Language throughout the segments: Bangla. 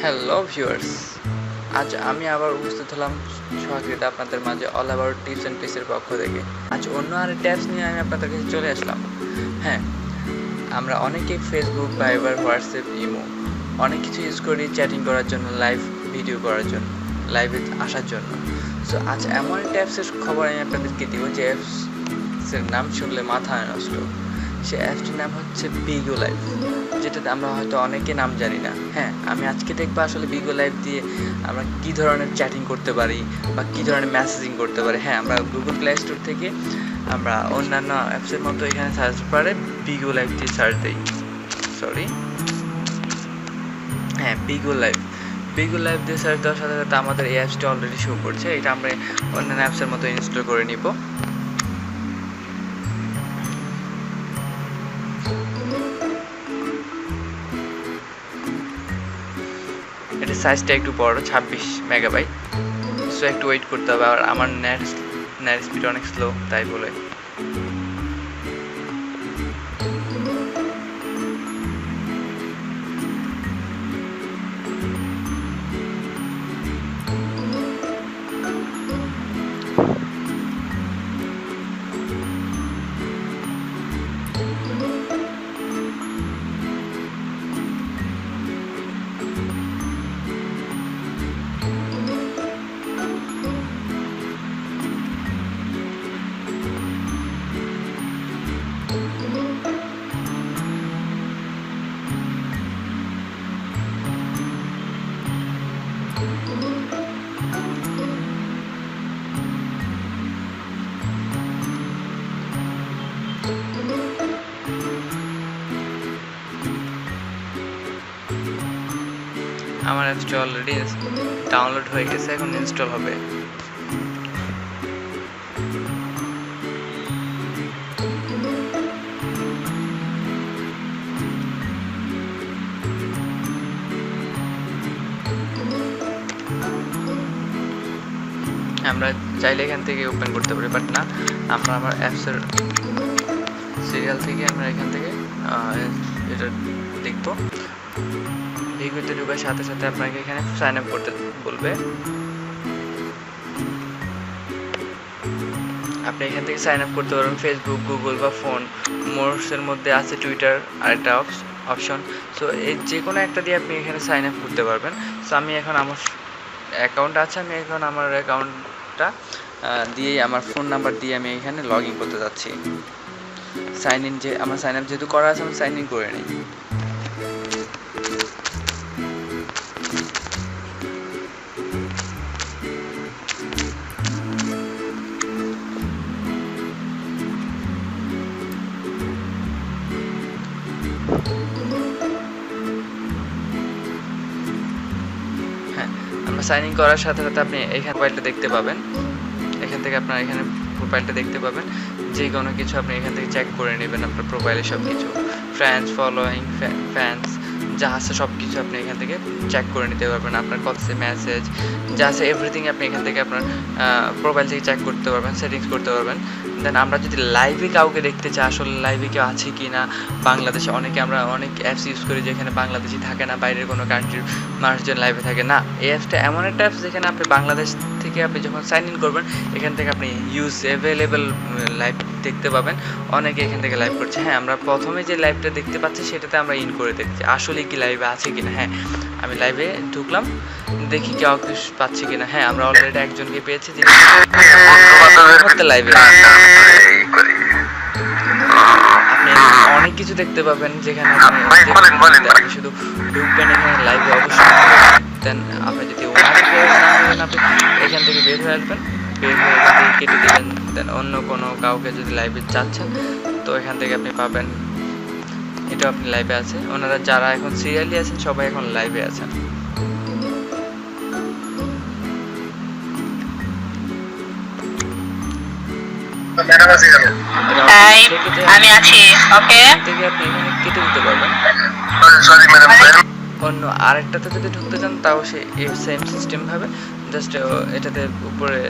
হ্যালো ভিউয়ার্স, আজ আমি আবার উপস্থিত হলাম সহকৃত আপনাদের মাঝে অল অ্যাবাউট টিপস অ্যান্ড ট্রিক্সের পক্ষ থেকে। আজ অন্য আরেক ট্যাপস নিয়ে আমি আপনাদের কাছে চলে আসলাম। হ্যাঁ, আমরা অনেকেই ফেসবুক, ভাইবার, হোয়াটসঅ্যাপ, ইমো অনেক কিছু ইউজ করি চ্যাটিং করার জন্য, লাইভ ভিডিও করার জন্য, লাইভে আসার জন্য। সো আজ এমন একটা অ্যাপসের খবর আমি আপনাদেরকে দিব যে অ্যাপসের নাম শুনলে মাথা নষ্ট। সে অ্যাপসটির নাম হচ্ছে বিগো লাইভ, যেটাতে আমরা হয়তো অনেকে নাম জানি না। হ্যাঁ, আমি আজকে দেখবো আসলে বিগো লাইভ দিয়ে আমরা কী ধরনের চ্যাটিং করতে পারি বা কী ধরনের মেসেজিং করতে পারি। হ্যাঁ, আমরা গুগল প্লে স্টোর থেকে আমরা অন্যান্য অ্যাপসের মতো এখানে সার্চ বারে বিগো লাইভ দিয়ে সার্চ দিই। হ্যাঁ, বিগো লাইভ দিয়ে সার্চ দেওয়ার সাথে সাথে আমাদের এই অ্যাপসটা অলরেডি শো করছে। এটা আমরা অন্যান্য অ্যাপসের মতো ইনস্টল করে নিব। এটার সাইজটা একটু বড়, 26 মেগাবাইট। সো একটু ওয়েট করতে হবে, আর আমার নেট স্পিড অনেক স্লো, তাই বলে। আমার অ্যাপসটা অলরেডি ডাউনলোড হয়ে গেছে, এখন ইনস্টল হবে। আমরা চাইলে এখান থেকে ওপেন করতে পারি, বাট না, আমরা আমার অ্যাপসের সিরিয়াল থেকে আমরা এখান থেকে এটা দেখবো। ভিডিওতে ঢোকার সাথে সাথে আপনাকে এখানে সাইন আপ করতে বলবে। আপনি এখান থেকে সাইন আপ করতে পারবেন ফেসবুক, গুগল বা ফোন। মোরসের মধ্যে আছে টুইটার আর একটা অপশন। সো এই যে কোনো একটা দিয়ে আপনি এখানে সাইন আপ করতে পারবেন। সো আমি এখন আমার অ্যাকাউন্ট আছে, আমি এখন আমার অ্যাকাউন্টটা দিয়েই আমার ফোন নাম্বার দিয়ে আমি এখানে লগ ইন করতে যাচ্ছি। আমার সাইন আপ যেহেতু করা আছে, আমি সাইন ইন করে নিই। হ্যাঁ, আমরা সাইন ইন করার সাথে সাথে আপনি এখানে প্রোফাইলটা দেখতে পাবেন। এখান থেকে আপনার এখানে প্রোফাইলটা দেখতে পাবেন। যে কোনো কিছু আপনি এখান থেকে চেক করে নেবেন, আপনার প্রোফাইলে সব কিছু, ফ্রেন্ডস, ফলোয়িং, ফ্যান্স যা আছে সব কিছু আপনি এখান থেকে চেক করে নিতে পারবেন। আপনার কত মেসেজ যা আছে এভরিথিং আপনি এখান থেকে আপনার প্রোফাইল থেকে চেক করতে পারবেন, সেটিংস করতে পারবেন। দেন আমরা যদি লাইভে কাউকে দেখতে চাই, আসলে লাইভে কেউ আছে কি না বাংলাদেশে, আমরা অনেক অ্যাপস ইউজ করি যেখানে বাংলাদেশি থাকে না, বাইরের কোনো কান্ট্রির মানুষজন লাইভে থাকে না। এই অ্যাপসটা এমন একটা অ্যাপস যেখানে আপনি বাংলাদেশ থেকে আপনি যখন সাইন ইন করবেন, এখান থেকে আপনি অ্যাভেলেবেল লাইভ দেখতে পাবেন। অনেকে এখান থেকে লাইভ করছে। হ্যাঁ, আমরা প্রথমে যে লাইভটা দেখতে পাচ্ছি সেটাতে আমরা ইন করে দেখছি আসলে কি লাইভে আছে কিনা। হ্যাঁ, আমি লাইভে ঢুকলাম, দেখি কেউ পাচ্ছি কিনা। হ্যাঁ, আমরা অলরেডি একজনকে পেয়েছি যে লাইভে। আপনি অনেক কিছু দেখতে পাবেন যেখানে আপনি শুধু ঢুকবেন এখানে লাইভে অবশ্যই। দেন আপনি যদি আপনি এখান থেকে বের হয়ে আসবেন, বের হয়ে এখান থেকে কেটে দেবেন। দেন অন্য কোনো কাউকে যদি লাইভে চাচ্ছেন তো এখান থেকে আপনি পাবেন। এটা আপনি লাইভে আছে, ওনারা যারা এখন সিরিয়ালি আছেন সবাই এখন লাইভে আছেন। আমি আছি, ওকে। থেকে আপনি এখানে কেটে দিতে পারবেন। অন্য আরেকটাতে যদি ঢুকতে চান তাও সেম সিস্টেম ভাবে জাস্ট এটাতে উপরে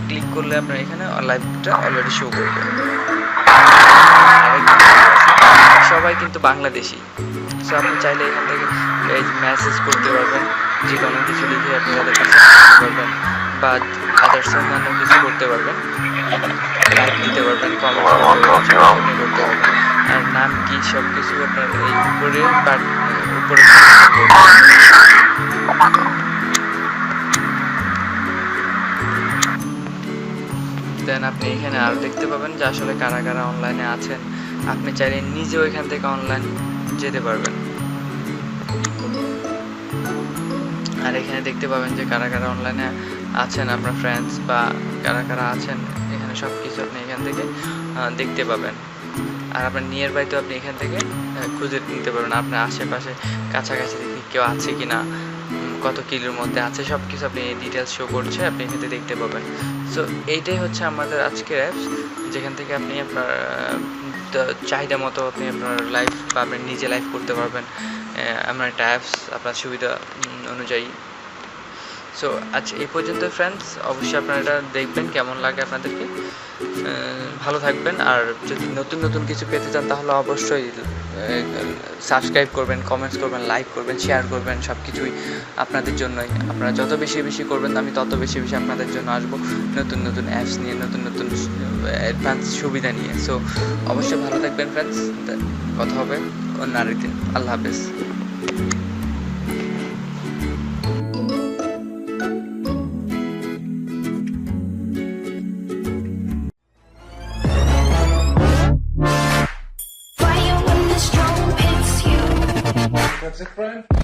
ক্লিক করলে আপনার এখানে লাইভটা অলরেডি শো করবে। সবাই কিন্তু বাংলাদেশি। সো আপনি চাইলে এখান থেকে এই মেসেজ করতে পারবেন, যে কোনো কিছু লিখে আপনি তাদের কাছে পাঠাতে পারবেন, বা আদার্স অন্যান্য কিছু করতে পারবেন, লাইক দিতে পারবেন, কমেন্ট আপনি করতে পারবেন। আর নাম কি সব কিছু আপনার এই উপরে উপরে দেন আপনি এখানে আরও দেখতে পাবেন যে আসলে কারা কারা অনলাইনে আছেন। আপনি চাইলে নিজেও এখান থেকে অনলাইন যেতে পারবেন। আর এখানে দেখতে পাবেন যে কারা কারা অনলাইনে আছেন, আপনার ফ্রেন্ডস বা কারা কারা আছেন, এখানে সব কিছু আপনি এখান থেকে দেখতে পাবেন। আর আপনার নিয়ার বাই তো আপনি এখান থেকে খুঁজে নিতে পারবেন আপনার আশেপাশে কাছাকাছি দেখি কেউ আছে কি না, কত কিলোর মধ্যে আছে, সব কিছু আপনি ডিটেলস শো করছে, আপনি এখান থেকে দেখতে পাবেন। সো এইটাই হচ্ছে আমাদের আজকের অ্যাপস, যেখান থেকে আপনি আপনার চাহিদা মতো আপনি আপনার লাইফ বা আপনি নিজে লাইফ করতে পারবেন। আমার একটা অ্যাপস আপনার সুবিধা অনুযায়ী। সো আজ এই পর্যন্ত ফ্রেন্ডস, অবশ্যই আপনারা এটা দেখবেন কেমন লাগে আপনাদেরকে। ভালো থাকবেন। আর যদি নতুন নতুন কিছু পেতে চান তাহলে অবশ্যই সাবস্ক্রাইব করবেন, কমেন্টস করবেন, লাইক করবেন, শেয়ার করবেন, সব কিছুই আপনাদের জন্যই। আপনারা যত বেশি বেশি করবেন আমি তত বেশি বেশি আপনাদের জন্য আসবো নতুন নতুন অ্যাপস নিয়ে, নতুন নতুন অ্যাডভান্স সুবিধা নিয়ে। সো অবশ্যই ভালো থাকবেন ফ্রেন্ডস, কথা হবে অন্য আরেকদিন। আল্লাহ হাফেজ। That's it, friend?